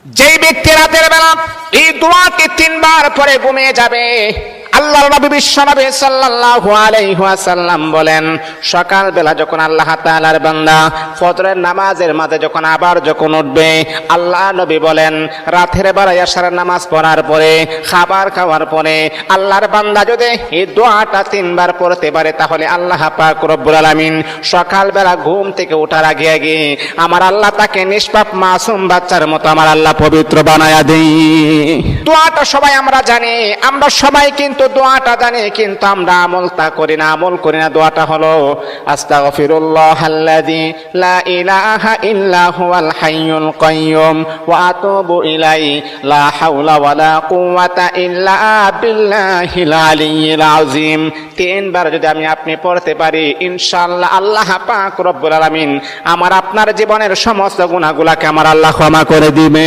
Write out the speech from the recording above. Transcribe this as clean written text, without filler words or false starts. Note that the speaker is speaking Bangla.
যেই ব্যক্তি রাতের বেলা এই দোয়াটি 3 বার পরে ঘুমিয়ে যাবে, আল্লাহর নবী বিশ্বনবী সাল্লাল্লাহু আলাইহি ওয়াসাল্লাম বলেন, সকাল বেলা যখন আল্লাহ তাআলার বান্দা ফজরের নামাজের মাঝে যখন উঠবে, আল্লাহ নবী বলেন রাতের বেলা এশার নামাজ পড়ার পরে, খাবার খাওয়ার পরে আল্লাহর বান্দা যদি এই দোয়াটা 3 বার পড়তে পারে, তাহলে আল্লাহ পাক রব্বুল আলামিন সকাল বেলা ঘুম থেকে ওঠার আগে আগে আমার আল্লাহ তাকে নিষ্পাপ মাসুম বাচ্চার মতো আমার আল্লাহ পবিত্র বানায়া দেই। দোয়াটা সবাই আমরা জানি, আমরা সবাই কিন্তু দোয়াটা জানি, কিন্তু আমরা আমল করি না। দোয়াটা হলো আস্তাগফিরুল্লাহাল্লাযী লা ইলাহা ইল্লা হুয়াল হাইয়ুল কাইয়্যুম ওয়া আতুবু ইলাইহি লা হাওলা ওয়ালা কুওয়াতা ইল্লা বিল্লাহিল আলিয়্যিল আযীম। 3 বার যদি আপনি পড়তে পারি, ইনশাআল্লাহ আল্লাহ পাক রব্বুল আলামিন আমার আপনার জীবনের সমস্ত গুনাহগুলোকে আমার আল্লাহ ক্ষমা করে দিবে।